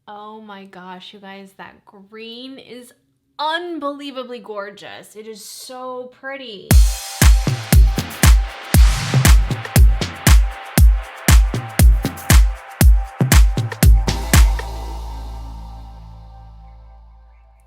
Oh my gosh, you guys, that green is unbelievably gorgeous. It is so pretty.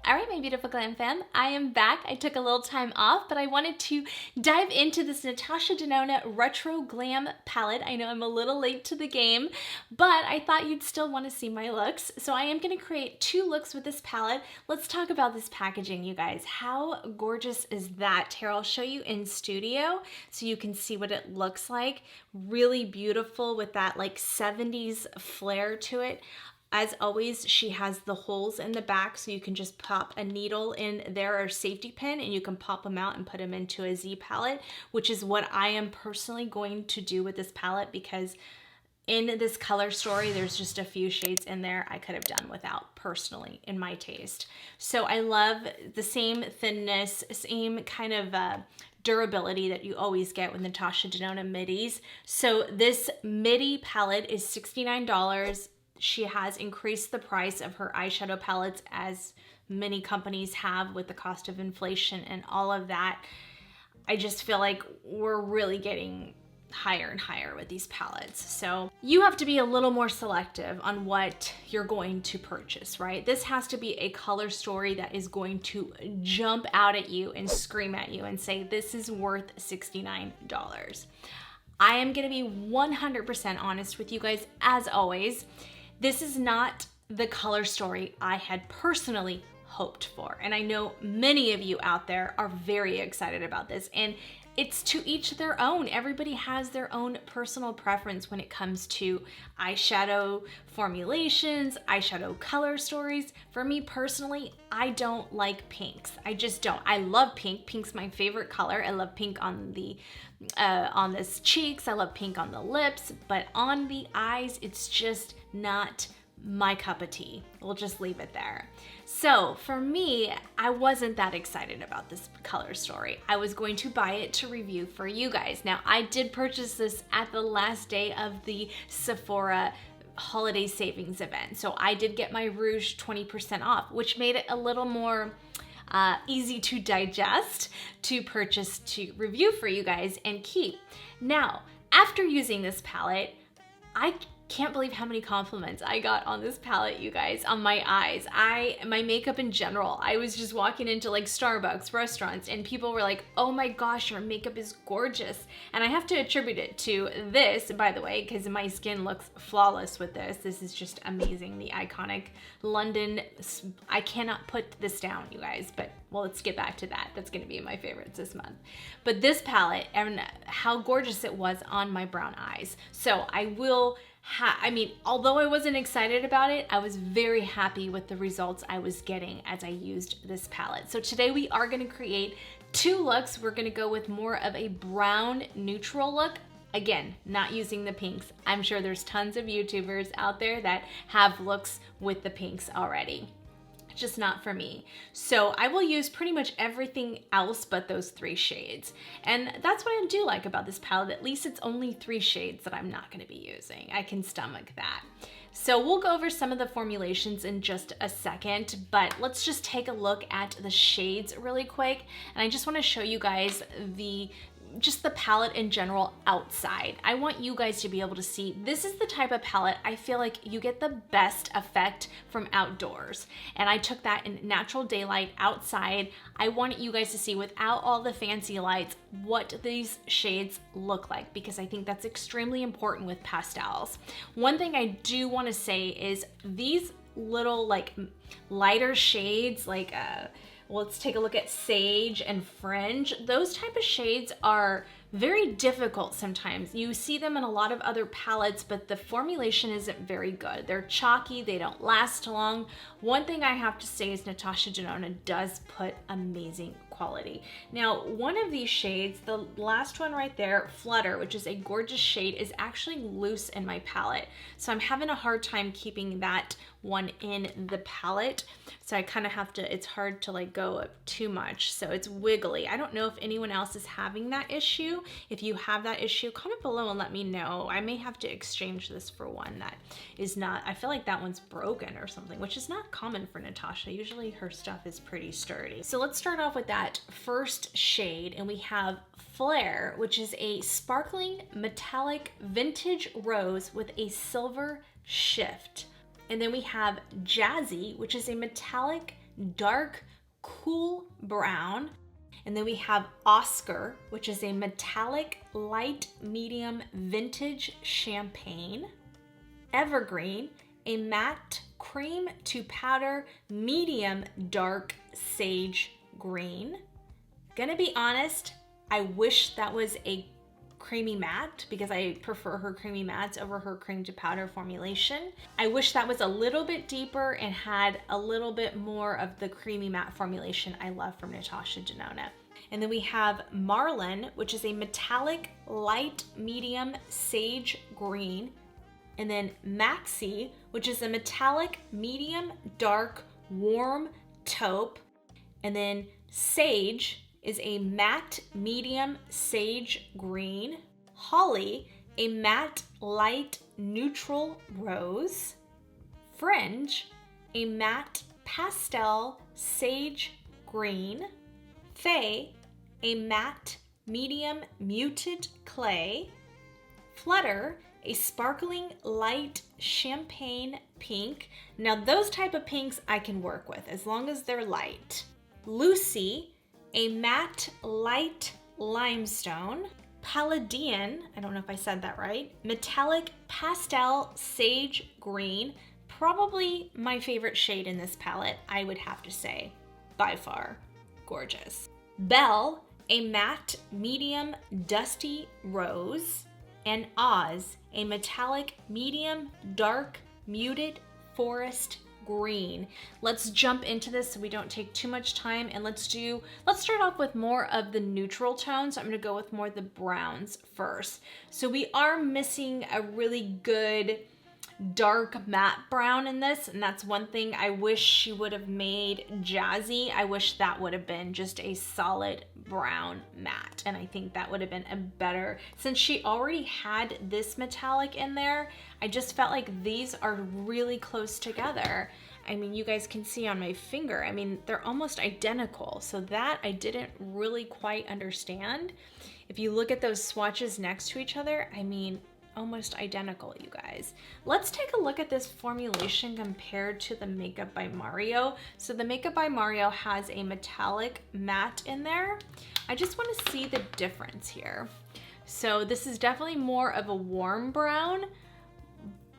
All right, my beautiful Glam fam, I am back. I took a little time off, but I wanted to dive into this Natasha Denona Retro Glam Palette. I know I'm a little late to the game, but I thought you'd still want to see my looks. So I am going to create 2 looks with this palette. Let's talk about this packaging, you guys. How gorgeous is that? Here, I'll show you in studio so you can see what it looks like. Really beautiful with that like 70s flair to it. As always, she has the holes in the back, so you can just pop a needle in there or a safety pin, and you can pop them out and put them into a Z palette, which is what I am personally going to do with this palette, because in this color story, there's just a few shades in there I could have done without personally in my taste. So I love the same thinness, same kind of durability that you always get with Natasha Denona midis. So this midi palette is $69. She has increased the price of her eyeshadow palettes, as many companies have with the cost of inflation and all of that. I just feel like we're really getting higher and higher with these palettes. So you have to be a little more selective on what you're going to purchase, right? This has to be a color story that is going to jump out at you and scream at you and say, this is worth $69. I am gonna be 100% honest with you guys, as always. This is not the color story I had personally hoped for. And I know many of you out there are very excited about this, and it's to each their own. Everybody has their own personal preference when it comes to eyeshadow formulations, eyeshadow color stories. For me personally, I don't like pinks. I just don't. I love pink. Pink's my favorite color. I love pink on the cheeks. I love pink on the lips, but on the eyes, it's just not my cup of tea. We'll just leave it there. So for me, I wasn't that excited about this color story. I was going to buy it to review for you guys. Now, I did purchase this at the last day of the Sephora holiday savings event. So I did get my rouge 20% off, which made it a little more easy to digest, to purchase, to review for you guys and keep. Now, after using this palette, I can't believe how many compliments I got on this palette, you guys, on my eyes. My makeup in general, I was just walking into like Starbucks, restaurants, and people were like, oh my gosh, your makeup is gorgeous. And I have to attribute it to this, by the way, because my skin looks flawless with this. This is just amazing. The iconic London, I cannot put this down, you guys, but well, let's get back to that. That's gonna be my favorites this month. But this palette, and how gorgeous it was on my brown eyes. So I will although I wasn't excited about it, I was very happy with the results I was getting as I used this palette. So today we are gonna create 2 looks. We're gonna go with more of a brown neutral look. Again, not using the pinks. I'm sure there's tons of YouTubers out there that have looks with the pinks already. Just not for me. So I will use pretty much everything else but those 3 shades. And that's what I do like about this palette. At least it's only 3 shades that I'm not going to be using. I can stomach that. So we'll go over some of the formulations in just a second, but let's just take a look at the shades really quick. And I just want to show you guys just the palette in general outside. I want you guys to be able to see, this is the type of palette I feel like you get the best effect from outdoors. And I took that in natural daylight outside. I want you guys to see, without all the fancy lights, what these shades look like, because I think that's extremely important with pastels. One thing I do want to say is these little like lighter shades, like let's take a look at Sage and Fringe. Those type of shades are very difficult sometimes. You see them in a lot of other palettes, but the formulation isn't very good. They're chalky, they don't last long. One thing I have to say is Natasha Denona does put amazing quality. Now, one of these shades, the last one right there, Flutter, which is a gorgeous shade, is actually loose in my palette. So I'm having a hard time keeping that one in the palette. So I kind of have to, it's hard to like go up too much. So it's wiggly. I don't know if anyone else is having that issue. If you have that issue, comment below and let me know. I may have to exchange this for one that is not, I feel like that one's broken or something, which is not common for Natasha. Usually her stuff is pretty sturdy. So let's start off with that first shade, and we have Flare, which is a sparkling metallic vintage rose with a silver shift. And then we have Jazzy, which is a metallic, dark, cool brown. And then we have Oscar, which is a metallic, light, medium, vintage champagne. Evergreen, a matte cream to powder, medium, dark, sage green. Gonna be honest, I wish that was a creamy matte because I prefer her creamy mattes over her cream to powder formulation. I wish that was a little bit deeper and had a little bit more of the creamy matte formulation I love from Natasha Denona. And then we have Marlin, which is a metallic, light, medium, sage green. And then Maxi, which is a metallic, medium, dark, warm taupe. And then Sage is a matte, medium, sage green. Holly, a matte, light, neutral rose. Fringe, a matte, pastel, sage green. Faye, a matte, medium, muted clay. Flutter, a sparkling, light, champagne pink. Now those type of pinks I can work with as long as they're light. Lucy, a matte, light limestone. Palladian, I don't know if I said that right. Metallic pastel sage green. Probably my favorite shade in this palette, I would have to say, by far. Gorgeous. Belle, a matte, medium, dusty rose. And Oz, a metallic, medium, dark, muted forest green. Let's jump into this so we don't take too much time, and let's start off with more of the neutral tones. I'm gonna go with more of the browns first. So we are missing a really good dark matte brown in this, and that's one thing I wish she would have made Jazzy. I wish that would have been just a solid brown matte, and I think that would have been a better, since she already had this metallic in there, I just felt like these are really close together. I mean, you guys can see on my finger, I mean, they're almost identical, so that I didn't really quite understand. If you look at those swatches next to each other, I mean, almost identical, you guys. Let's take a look at this formulation compared to the Makeup by Mario. So the Makeup by Mario has a metallic matte in there. I just want to see the difference here. So this is definitely more of a warm brown,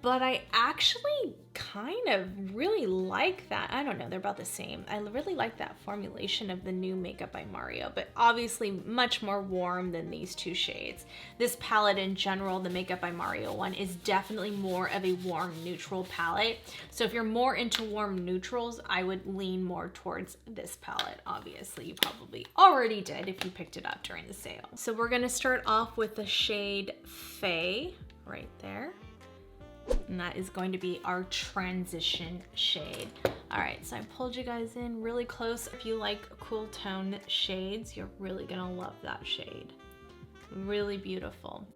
but I actually kind of really like that. I don't know, they're about the same. I really like that formulation of the new Makeup by Mario, but obviously much more warm than these two shades. This palette in general, the Makeup by Mario one, is definitely more of a warm neutral palette. So if you're more into warm neutrals, I would lean more towards this palette. Obviously, you probably already did if you picked it up during the sale. So we're gonna start off with the shade Faye right there. And that is going to be our transition shade. All right, so I pulled you guys in really close. If you like cool tone shades, you're really gonna love that shade. Really beautiful.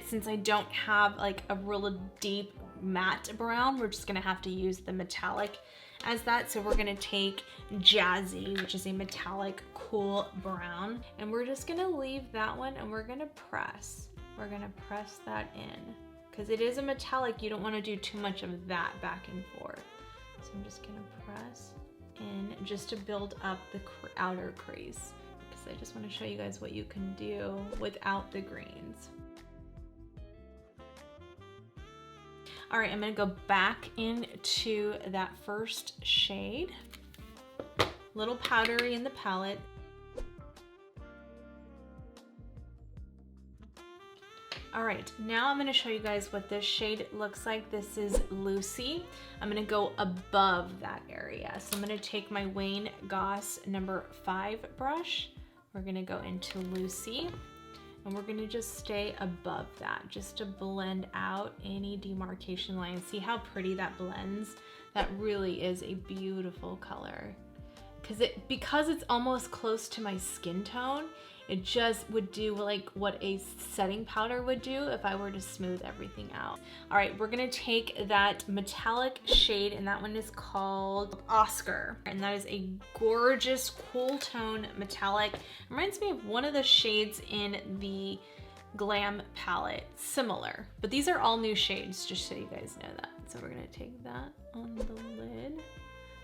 Since I don't have like a real deep matte brown, we're just gonna have to use the metallic as that. So we're gonna take Jazzy, which is a metallic cool brown, and we're just gonna leave that one and we're gonna press. We're gonna press that in. Because it is a metallic, you don't want to do too much of that back and forth. So I'm just gonna press in just to build up the outer crease, because I just want to show you guys what you can do without the greens. All right, I'm gonna go back into that first shade. Little powdery in the palette. All right, now I'm gonna show you guys what this shade looks like. This is Lucy. I'm gonna go above that area. So I'm gonna take my Wayne Goss number 5 brush. We're gonna go into Lucy, and we're gonna just stay above that, just to blend out any demarcation lines. See how pretty that blends? That really is a beautiful color. Because it's almost close to my skin tone, it just would do like what a setting powder would do if I were to smooth everything out. All right, we're gonna take that metallic shade, and that one is called Oscar. And that is a gorgeous, cool tone metallic. Reminds me of one of the shades in the Glam palette, similar. But these are all new shades, just so you guys know that. So we're gonna take that on the lid.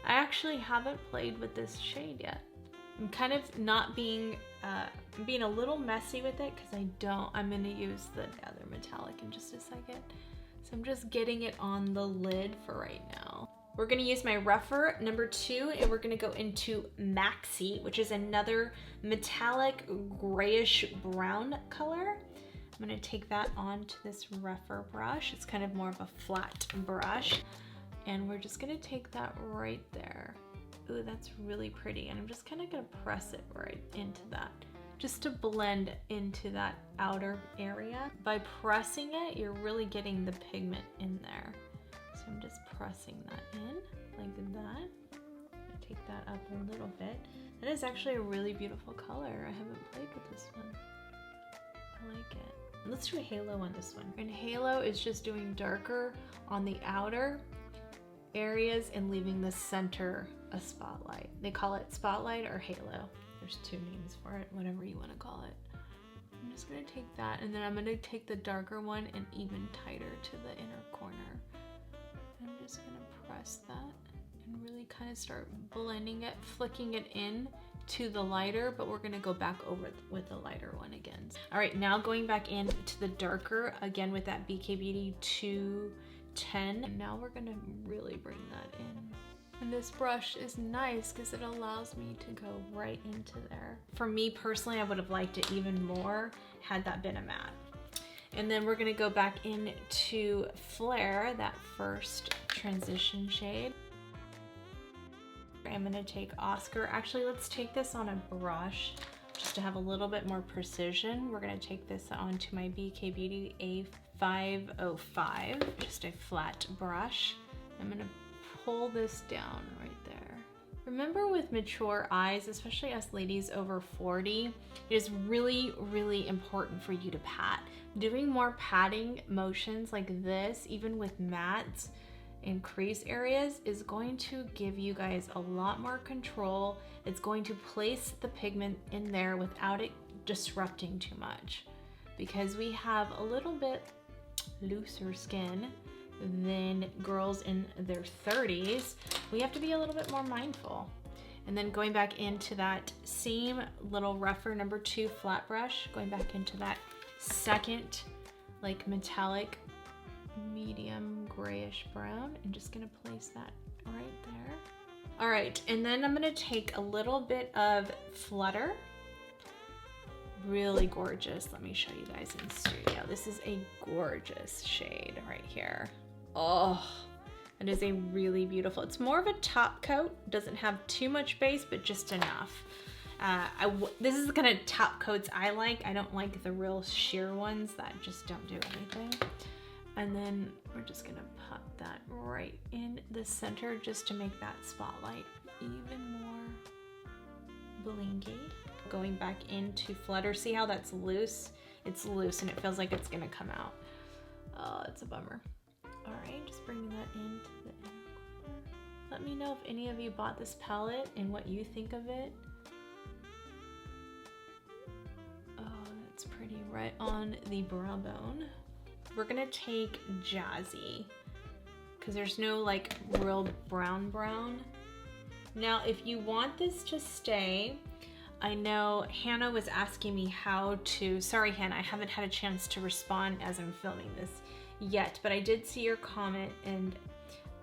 I actually haven't played with this shade yet. I'm kind of not being, being a little messy with it because I'm gonna use the other metallic in just a second. So I'm just getting it on the lid for right now. We're gonna use my rougher number 2, and we're gonna go into Maxi, which is another metallic grayish brown color. I'm gonna take that onto this rougher brush. It's kind of more of a flat brush. And we're just gonna take that right there. Ooh, that's really pretty. And I'm just kind of gonna press it right into that, just to blend into that outer area. By pressing it, you're really getting the pigment in there. So I'm just pressing that in like that. Take that up a little bit. That is actually a really beautiful color. I haven't played with this one. I like it. Let's do a halo on this one. And halo is just doing darker on the outer areas and leaving the center a spotlight. They call it spotlight or halo. There's 2 names for it, whatever you want to call it. I'm just gonna take that, and then I'm gonna take the darker one and even tighter to the inner corner. I'm just gonna press that and really kind of start blending it, flicking it in to the lighter, but we're gonna go back over with the lighter one again. All right, now going back into the darker, again with that BK Beauty 210. And now we're gonna really bring that in. And this brush is nice because it allows me to go right into there. For me personally, I would have liked it even more had that been a matte. And then we're gonna go back into Flare, that first transition shade. I'm gonna take Oscar. Actually, let's take this on a brush just to have a little bit more precision. We're gonna take this onto my BK Beauty A505, just a flat brush. I'm gonna pull this down right there. Remember, with mature eyes, especially us ladies over 40, it is really, really important for you to pat. Doing more patting motions like this, even with mattes and crease areas, is going to give you guys a lot more control. It's going to place the pigment in there without it disrupting too much. Because we have a little bit looser skin than girls in their 30s, we have to be a little bit more mindful. And then going back into that same little rougher number 2 flat brush, going back into that second like metallic medium grayish brown, and just gonna place that right there. All right, and then I'm gonna take a little bit of Flutter. Really gorgeous. Let me show you guys in studio. This is a gorgeous shade right here. Oh, it is a really beautiful, it's more of a top coat, doesn't have too much base, but just enough. This is the kind of top coats I like. I don't like the real sheer ones that just don't do anything. And then we're just gonna pop that right in the center just to make that spotlight even more blingy. Going back into Flutter, see how that's loose? It's loose and it feels like it's gonna come out. Oh, it's a bummer. All right, just bringing that into the inner corner. Let me know if any of you bought this palette and what you think of it. Oh, that's pretty, right on the brow bone. We're gonna take Jazzy, because there's no like real brown. Now, if you want this to stay, I know Hannah was asking me how to, sorry Hannah, I haven't had a chance to respond as I'm filming this yet, but I did see your comment, and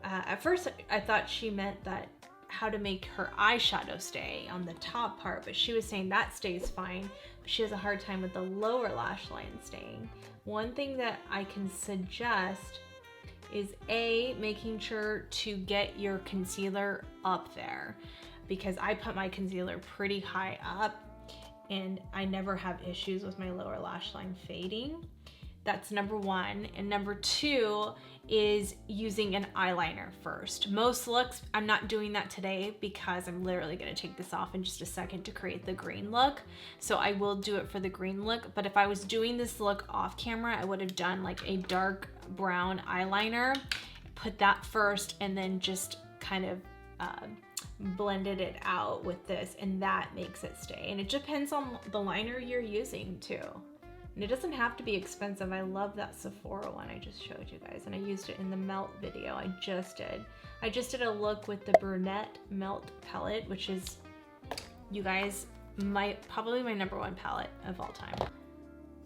at first I thought she meant that how to make her eyeshadow stay on the top part, but she was saying that stays fine, but she has a hard time with the lower lash line staying. One thing that I can suggest is making sure to get your concealer up there, because I put my concealer pretty high up and I never have issues with my lower lash line fading. That's number one. And number two is using an eyeliner first. Most looks, I'm not doing that today because I'm literally gonna take this off in just a second to create the green look. So I will do it for the green look, but if I was doing this look off camera, I would have done like a dark brown eyeliner, put that first, and then just kind of blended it out with this, and that makes it stay. And it depends on the liner you're using too. And it doesn't have to be expensive. I love that Sephora one I just showed you guys, and I used it in the melt video I just did. I just did a look with the brunette melt palette, which is, you guys, probably my #1 palette of all time.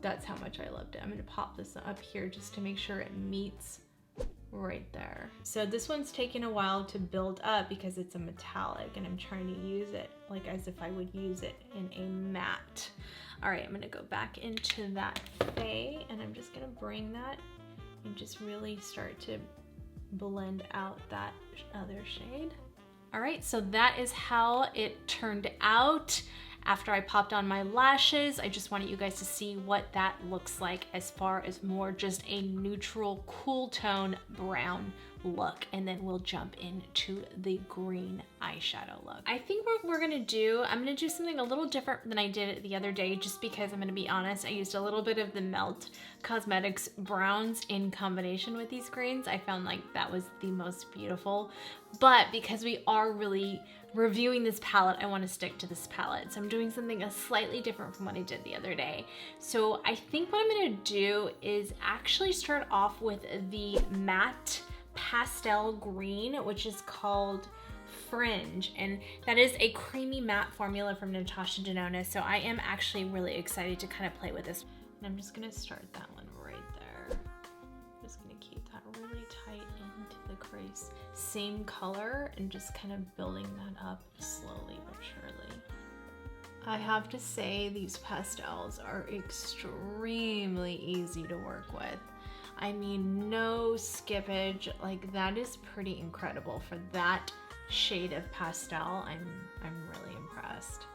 That's how much I loved it. I'm gonna pop this up here just to make sure it meets right there. So this one's taking a while to build up because it's a metallic, and I'm trying to use it like as if I would use it in a matte. All right, I'm gonna go back into that Faye, and I'm just gonna bring that and just really start to blend out that other shade. All right, so that is how it turned out. After I popped on my lashes, I just wanted you guys to see what that looks like as far as more just a neutral, cool tone brown look. And then we'll jump into the green eyeshadow look. I think what we're gonna do, I'm gonna do something a little different than I did the other day, just because I'm gonna be honest, I used a little bit of the Melt Cosmetics browns in combination with these greens. I found like that was the most beautiful. But because we are really reviewing this palette, I want to stick to this palette. So I'm doing something slightly different from what I did the other day. So I think what I'm going to do is actually start off with the matte pastel green, which is called Fringe, and that is a creamy matte formula from Natasha Denona. So I am actually really excited to kind of play with this. And I'm just going to start that one right there. Just going to keep that really tight into the crease. Same color, and just kind of building that up slowly but surely. I have to say these pastels are extremely easy to work with. I mean, no skippage. Like, that is pretty incredible for that shade of pastel. I'm really impressed.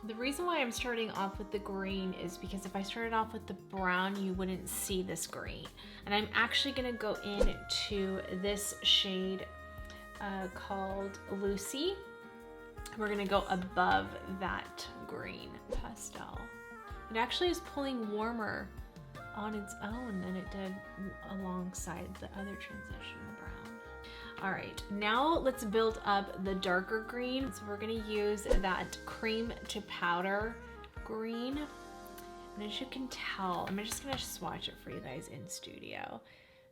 The reason why I'm starting off with the green is because if I started off with the brown, you wouldn't see this green. And I'm actually gonna go into this shade called Lucy. We're gonna go above that green pastel. It actually is pulling warmer on its own than it did alongside the other transition brown. All right, now let's build up the darker green. So we're gonna use that cream to powder green. And as you can tell, I'm just gonna swatch it for you guys in studio.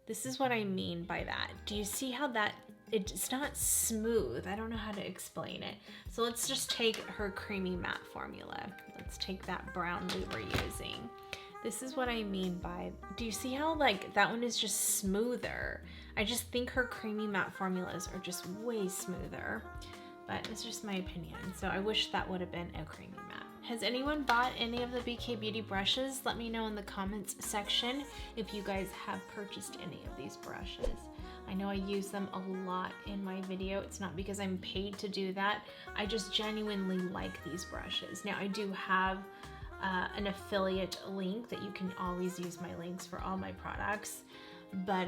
This is what I mean by that. Do you see how that, it's not smooth. I don't know how to explain it. So let's just take her creamy matte formula. Let's take that brown we were using. This is what I mean by, do you see how like that one is just smoother? I just think her creamy matte formulas are just way smoother, but it's just my opinion. So I wish that would have been a creamy matte. Has anyone bought any of the BK Beauty brushes? Let me know in the comments section if you guys have purchased any of these brushes. I know I use them a lot in my video. It's not because I'm paid to do that. I just genuinely like these brushes. Now I do have an affiliate link that you can always use my links for all my products. But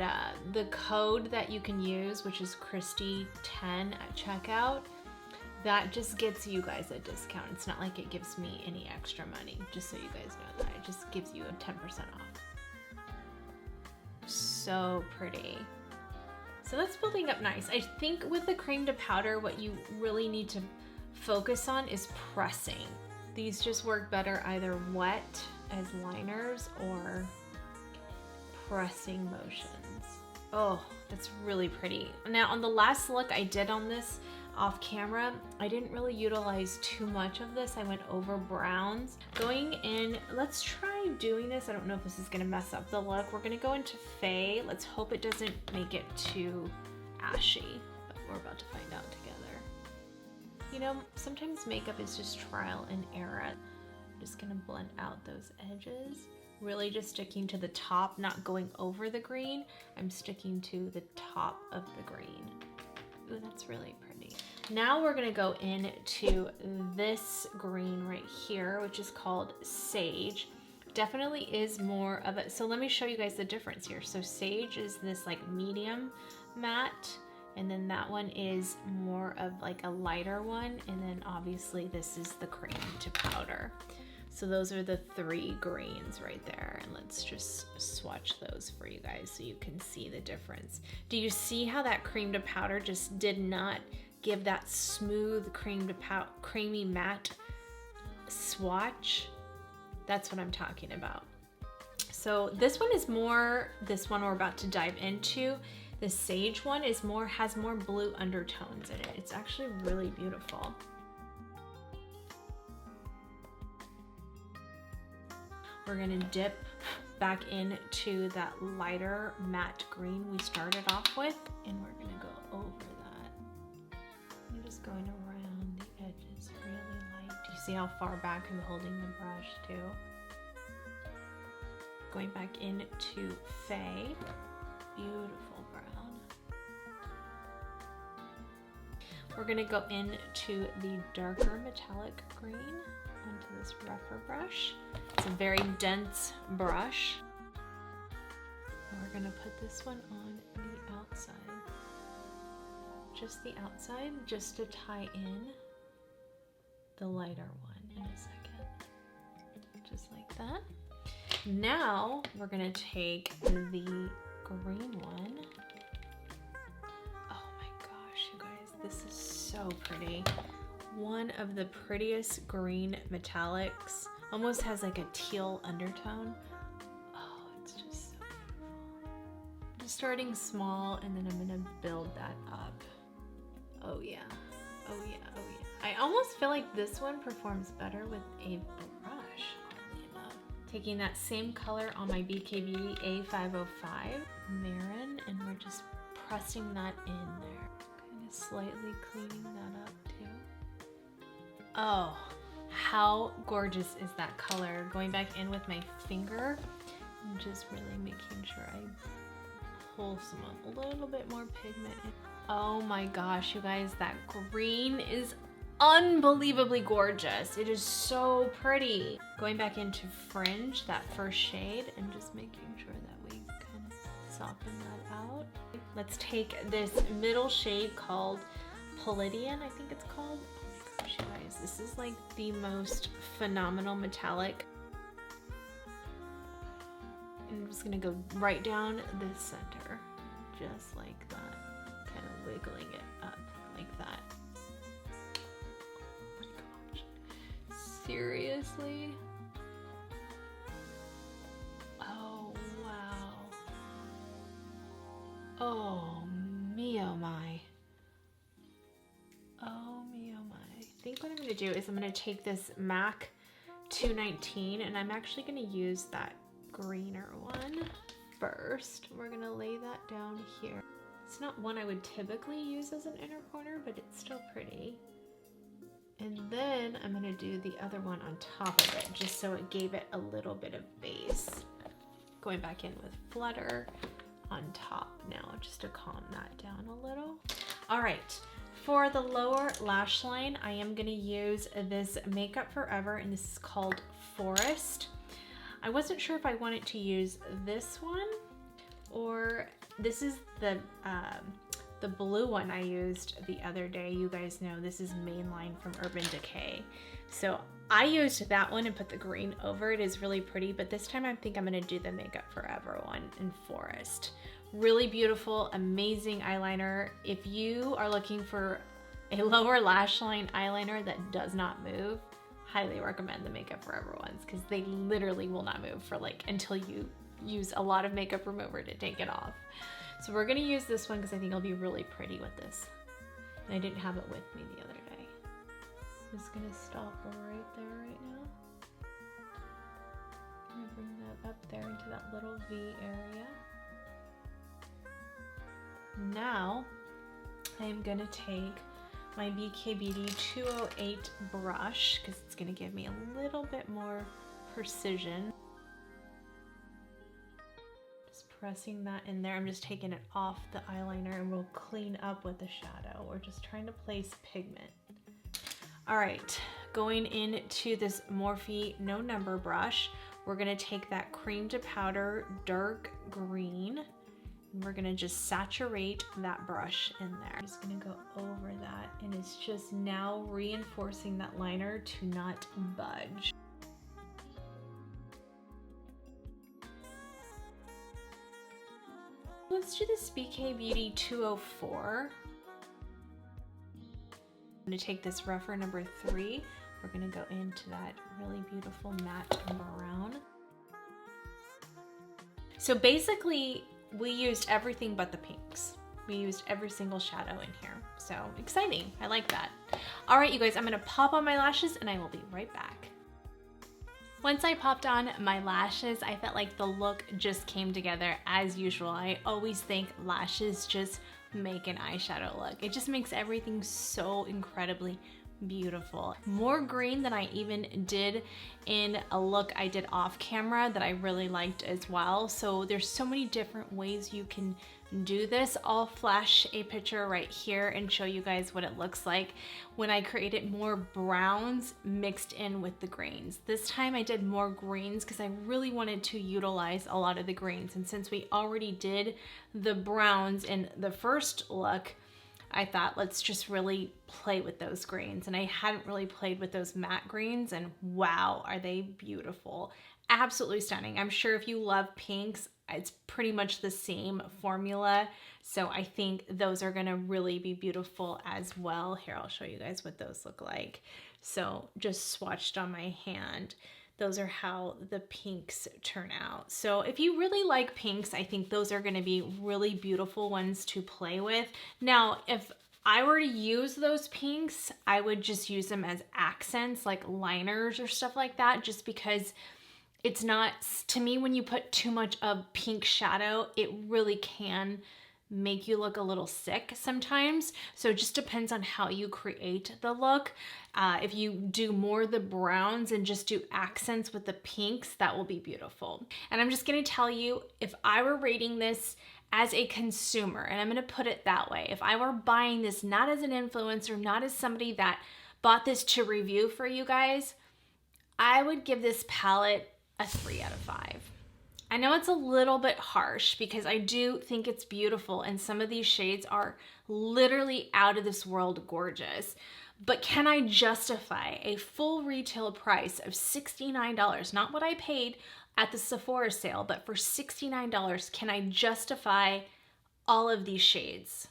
the code that you can use, which is Kristi10 at checkout, that just gets you guys a discount. It's not like it gives me any extra money, just so you guys know that. It just gives you a 10% off. So pretty. So that's building up nice. I think with the cream to powder, what you really need to focus on is pressing. These just work better either wet as liners or pressing motions. Oh, that's really pretty. Now on the last look I did on this off camera, I didn't really utilize too much of this. I went over browns. Going in, let's try doing this. I don't know if this is gonna mess up the look. We're gonna go into Faye. Let's hope it doesn't make it too ashy, but we're about to find out together. You know, sometimes makeup is just trial and error. I'm just gonna blend out those edges. Really just sticking to the top, not going over the green. I'm sticking to the top of the green. Ooh, that's really pretty. Now we're gonna go into this green right here, which is called Sage. Definitely is more of a, so let me show you guys the difference here. So Sage is this like medium matte, and then that one is more of like a lighter one, and then obviously this is the cream to powder. So those are the three greens right there, and let's just swatch those for you guys so you can see the difference. Do you see how that cream to powder just did not give that smooth creamy matte swatch? That's what I'm talking about. So this one is more, this one we're about to dive into. The Sage one is more, has more blue undertones in it. It's actually really beautiful. We're gonna dip back into that lighter matte green we started off with, and we're gonna go over that. I'm just going around the edges really light. Do you see how far back I'm holding the brush too? Going back into Faye, beautiful brown. We're gonna go into the darker metallic green onto this rougher brush. It's a very dense brush. And we're gonna put this one on the outside. Just the outside, just to tie in the lighter one in a second. Just like that. Now we're gonna take the green one. Oh my gosh, you guys, this is so pretty. One of the prettiest green metallics. Almost has like a teal undertone. Oh, it's just so beautiful. I'm just starting small, and then I'm gonna build that up. Oh yeah, oh yeah, oh yeah. I almost feel like this one performs better with a brush, oddly enough. Taking that same color on my BKB A505 Marin, and we're just pressing that in there. Kind of slightly cleaning that up too. Oh, how gorgeous is that color? Going back in with my finger and just really making sure I pull some up a little bit more pigment. Oh my gosh, you guys, that green is unbelievably gorgeous. It is so pretty. Going back into Fringe, that first shade, and just making sure that we kind of soften that out. Let's take this middle shade called Palladian, I think it's called. You guys, this is like the most phenomenal metallic. And I'm just gonna go right down the center, just like that, kind of wiggling it up like that. Oh my gosh, seriously? Oh wow. Oh me oh my. Oh me oh my. I think what I'm going to do is I'm going to take this MAC 219, and I'm actually going to use that greener one first. We're going to lay that down here. It's not one I would typically use as an inner corner, but it's still pretty. And then I'm going to do the other one on top of it, just so it gave it a little bit of base. Going back in with Flutter on top now, just to calm that down a little. All right. For the lower lash line, I am gonna use this Makeup Forever, and this is called Forest. I wasn't sure if I wanted to use this one, or this is the blue one I used the other day. You guys know this is Mainline from Urban Decay. So I used that one and put the green over it. It's really pretty, but this time I think I'm gonna do the Makeup Forever one in Forest. Really beautiful, amazing eyeliner. If you are looking for a lower lash line eyeliner that does not move, highly recommend the Makeup Forever ones, because they literally will not move for like until you use a lot of makeup remover to take it off. So we're gonna use this one because I think it'll be really pretty with this. And I didn't have it with me the other day. I'm just gonna stop right there right now. I'm gonna bring that up there into that little V area. Now, I am gonna take my BK Beauty 208 brush because it's going to give me a little bit more precision. Just pressing that in there. I'm just taking it off the eyeliner and we'll clean up with the shadow. We're just trying to place pigment. All right, going into this Morphe No Number brush, we're going to take that cream to powder dark green. We're gonna just saturate that brush in there. I'm just gonna go over that, and it's just now reinforcing that liner to not budge. Let's do this BK Beauty 204. I'm gonna take this rougher number 3. We're gonna go into that really beautiful matte brown. So basically, we used everything but the pinks. We used every single shadow in here. So exciting, I like that. All right, you guys, I'm gonna pop on my lashes and I will be right back. Once I popped on my lashes, I felt like the look just came together as usual. I always think lashes just make an eyeshadow look. It just makes everything so incredibly beautiful. More green than I even did in a look I did off camera that I really liked as well. So there's so many different ways you can do this. I'll flash a picture right here and show you guys what it looks like when I created more browns mixed in with the greens. This time I did more greens because I really wanted to utilize a lot of the greens, and since we already did the browns in the first look, I thought let's just really play with those greens, and I hadn't really played with those matte greens, and wow, are they beautiful. Absolutely stunning. I'm sure if you love pinks, it's pretty much the same formula, so I think those are gonna really be beautiful as well. Here, I'll show you guys what those look like. So just swatched on my hand. Those are how the pinks turn out. So if you really like pinks, I think those are gonna be really beautiful ones to play with. Now, if I were to use those pinks, I would just use them as accents, like liners or stuff like that, just because it's not, to me, when you put too much of pink shadow, it really can make you look a little sick sometimes. So it just depends on how you create the look. If you do more of the browns and just do accents with the pinks, that will be beautiful. And I'm just gonna tell you, if I were rating this as a consumer, and I'm gonna put it that way, if I were buying this not as an influencer, not as somebody that bought this to review for you guys, I would give this palette a 3 out of 5. I know it's a little bit harsh because I do think it's beautiful and some of these shades are literally out of this world gorgeous. But can I justify a full retail price of $69, not what I paid at the Sephora sale, but for $69, can I justify all of these shades?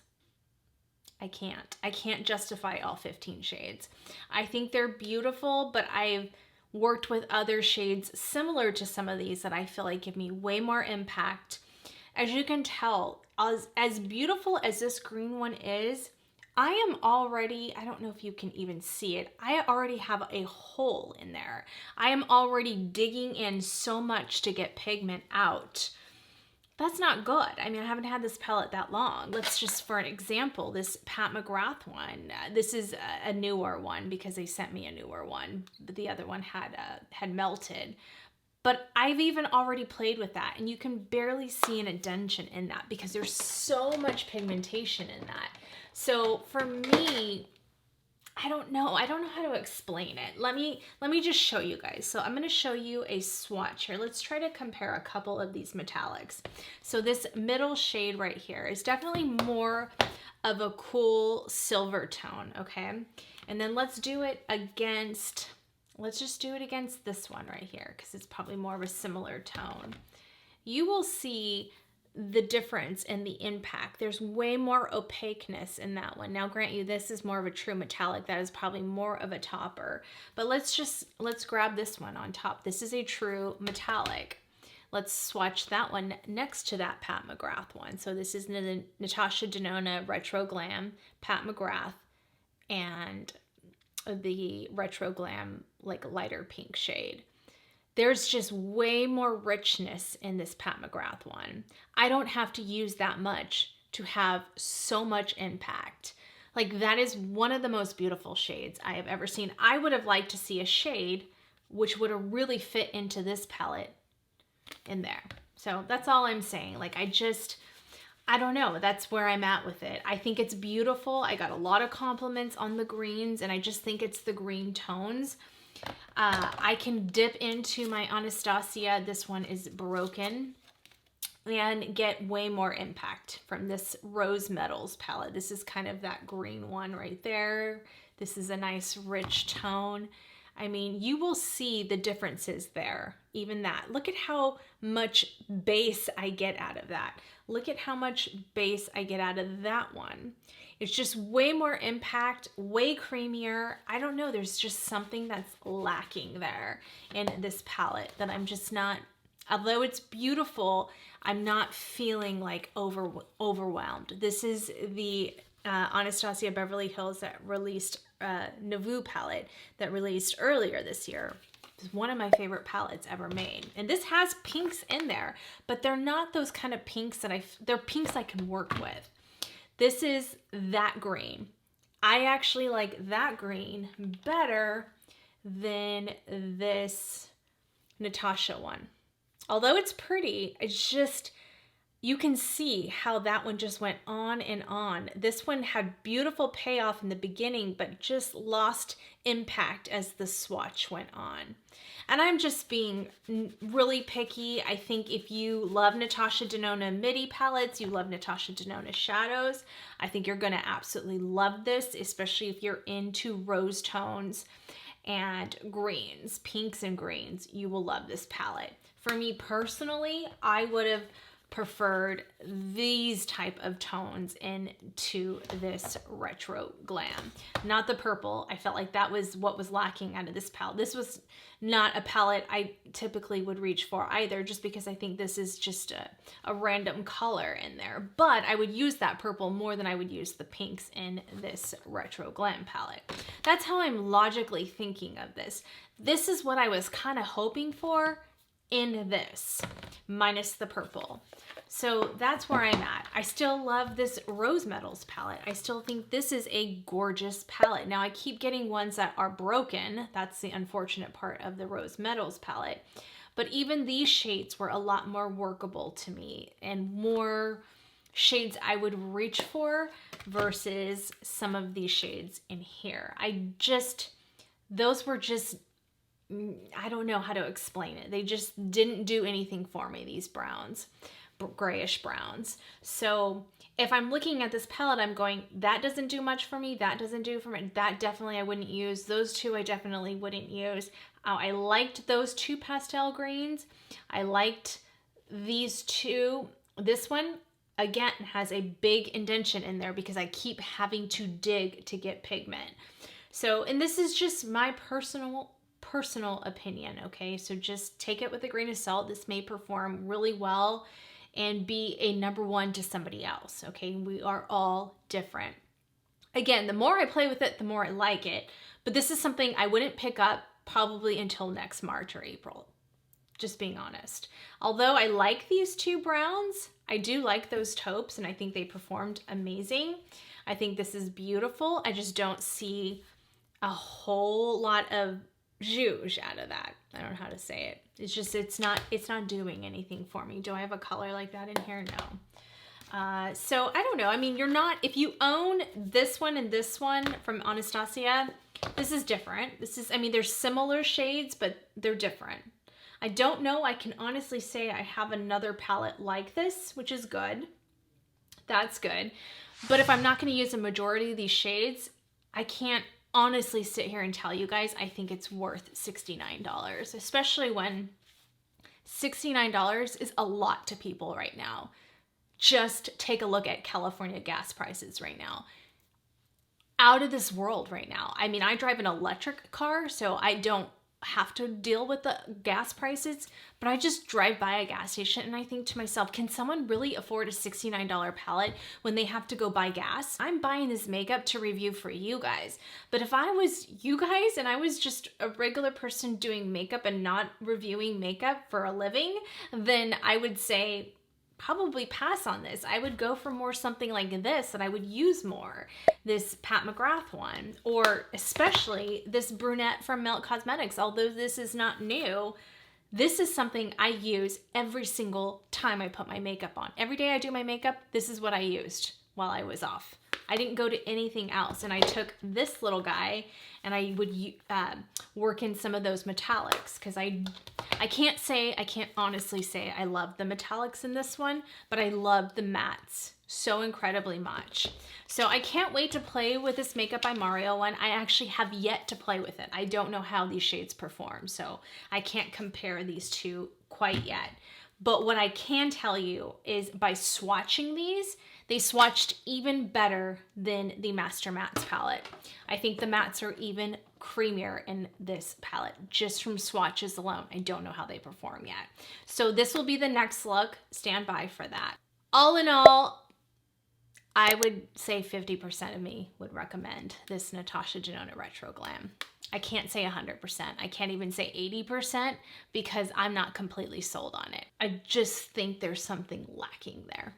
I can't. I can't justify all 15 shades. I think they're beautiful, but I've worked with other shades similar to some of these that I feel like give me way more impact. As you can tell, as beautiful as this green one is, I am already, I don't know if you can even see it, I already have a hole in there. I am already digging in so much to get pigment out. That's not good. I mean, I haven't had this palette that long. Let's just, for an example, this Pat McGrath one. This is a newer one because they sent me a newer one. But the other one had melted. But I've even already played with that, and you can barely see an indentation in that because there's so much pigmentation in that. So for me, I don't know how to explain it. Let me just show you guys. So I'm going to show you a swatch here. Let's try to compare a couple of these metallics. So this middle shade right here is definitely more of a cool silver tone, okay? And then let's do it against, let's just do it against this one right here because it's probably more of a similar tone. You will see the difference in the impact. There's way more opaqueness in that one. Now, grant you, this is more of a true metallic. That is probably more of a topper. But let's grab this one on top. This is a true metallic. Let's swatch that one next to that Pat McGrath one. So this is the Natasha Denona Retro Glam Pat McGrath and the Retro Glam like lighter pink shade. There's just way more richness in this Pat McGrath one. I don't have to use that much to have so much impact. Like, that is one of the most beautiful shades I have ever seen. I would have liked to see a shade which would have really fit into this palette in there. So that's all I'm saying. Like, I don't know. That's where I'm at with it. I think it's beautiful. I got a lot of compliments on the greens, and I just think it's the green tones. I can dip into my Anastasia. This one is broken, and get way more impact from this Rose Metals palette. This is kind of that green one right there. This is a nice rich tone. I mean, you will see the differences there, even that. Look at how much base I get out of that. Look at how much base I get out of that one. It's just way more impact, way creamier. I don't know, there's just something that's lacking there in this palette that I'm just not, although it's beautiful, I'm not feeling like overwhelmed. This is the Anastasia Beverly Hills that released Nouveau palette that released earlier this year. It's one of my favorite palettes ever made. And this has pinks in there, but they're not those kind of pinks that they're pinks I can work with. This is that green. I actually like that green better than this Natasha one. Although it's pretty, it's just, you can see how that one just went on and on. This one had beautiful payoff in the beginning, but just lost impact as the swatch went on. And I'm just being really picky. I think if you love Natasha Denona midi palettes, you love Natasha Denona shadows, I think you're gonna absolutely love this, especially if you're into rose tones and greens, pinks and greens. You will love this palette. For me personally, I would have preferred these type of tones into this Retro Glam. Not the purple. I felt like that was what was lacking out of this palette. This was not a palette I typically would reach for either, just because I think this is just a random color in there. But I would use that purple more than I would use the pinks in this Retro Glam palette. That's how I'm logically thinking of this. This is what I was kind of hoping for in this, minus the purple. So that's where I'm at. I still love this Rose Metals palette. I still think this is a gorgeous palette. Now I keep getting ones that are broken. That's the unfortunate part of the Rose Metals palette. But even these shades were a lot more workable to me and more shades I would reach for versus some of these shades in here. Those were just, I don't know how to explain it. They just didn't do anything for me, these browns, grayish browns. So if I'm looking at this palette, I'm going, that doesn't do much for me. That doesn't do for me. That definitely I wouldn't use. Those two I definitely wouldn't use. I liked those two pastel greens. I liked these two. This one, again, has a big indentation in there because I keep having to dig to get pigment. So, and this is just my personal opinion, okay? So just take it with a grain of salt. This may perform really well and be a #1 to somebody else, okay? We are all different. Again, the more I play with it, the more I like it, but this is something I wouldn't pick up probably until next March or April, just being honest. Although I like these two browns, I do like those taupes and I think they performed amazing. I think this is beautiful. I just don't see a whole lot of zhuzh out of that. I don't know how to say it. It's just, it's not doing anything for me. Do I have a color like that in here? No. So I don't know. I mean, if you own this one and this one from Anastasia, this is different. This is, I mean, they're similar shades, but they're different. I don't know. I can honestly say I have another palette like this, which is good. That's good. But if I'm not going to use a majority of these shades, I can't honestly sit here and tell you guys I think it's worth $69, especially when $69 is a lot to people right now. Just take a look at California gas prices right now. Out of this world right now. I mean, I drive an electric car, so I don't have to deal with the gas prices, but I just drive by a gas station and I think to myself, can someone really afford a $69 palette when they have to go buy gas? I'm buying this makeup to review for you guys, but if I was you guys and I was just a regular person doing makeup and not reviewing makeup for a living, then I would say probably pass on this. I would go for more something like this that I would use more. This Pat McGrath one, or especially this brunette from Melt Cosmetics. Although this is not new, this is something I use every single time I put my makeup on. Every day I do my makeup, this is what I used while I was off. I didn't go to anything else, and I took this little guy and I would work in some of those metallics, because I can't honestly say I love the metallics in this one, but I love the mattes so incredibly much. So I can't wait to play with this Makeup by Mario one. I actually have yet to play with it. I don't know how these shades perform, so I can't compare these two quite yet. But what I can tell you is by swatching these, they swatched even better than the Master Mattes palette. I think the mattes are even creamier in this palette, just from swatches alone. I don't know how they perform yet. So this will be the next look. Stand by for that. All in all, I would say 50% of me would recommend this Natasha Denona Retro Glam. I can't say 100%. I can't even say 80% because I'm not completely sold on it. I just think there's something lacking there.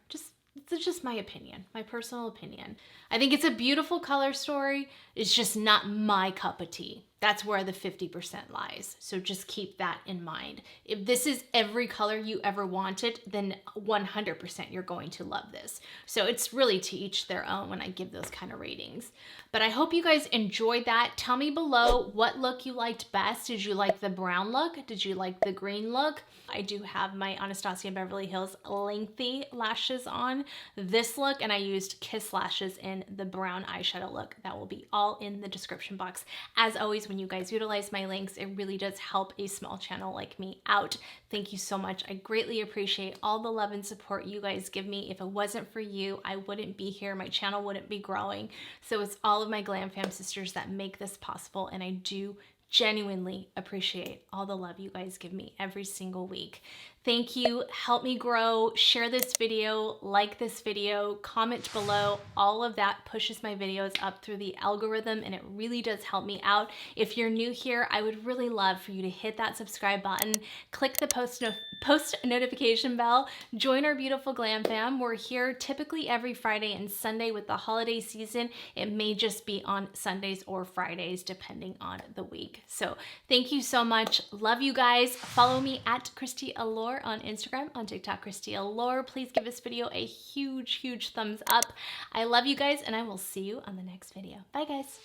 It's just my opinion, my personal opinion. I think it's a beautiful color story. It's just not my cup of tea. That's where the 50% lies. So just keep that in mind. If this is every color you ever wanted, then 100% you're going to love this. So it's really to each their own when I give those kind of ratings. But I hope you guys enjoyed that. Tell me below what look you liked best. Did you like the brown look? Did you like the green look? I do have my Anastasia Beverly Hills lengthy lashes on this look, and I used Kiss lashes in the brown eyeshadow look. That will be all in the description box. As always, when you guys utilize my links, it really does help a small channel like me out. Thank you so much. I greatly appreciate all the love and support you guys give me. If it wasn't for you, I wouldn't be here. My channel wouldn't be growing. So it's all of my GlamFam sisters that make this possible, and I do genuinely appreciate all the love you guys give me every single week. Thank you. Help me grow. Share this video, like this video, comment below. All of that pushes my videos up through the algorithm, and it really does help me out. If you're new here, I would really love for you to hit that subscribe button, click the post notification bell, join our beautiful Glam Fam. We're here typically every Friday and Sunday. With the holiday season, it may just be on Sundays or Fridays depending on the week. So thank you so much. Love you guys. Follow me at Kristi Allure on Instagram, on TikTok, Kristi Allure. Please give this video a huge, huge thumbs up. I love you guys, and I will see you on the next video. Bye, guys.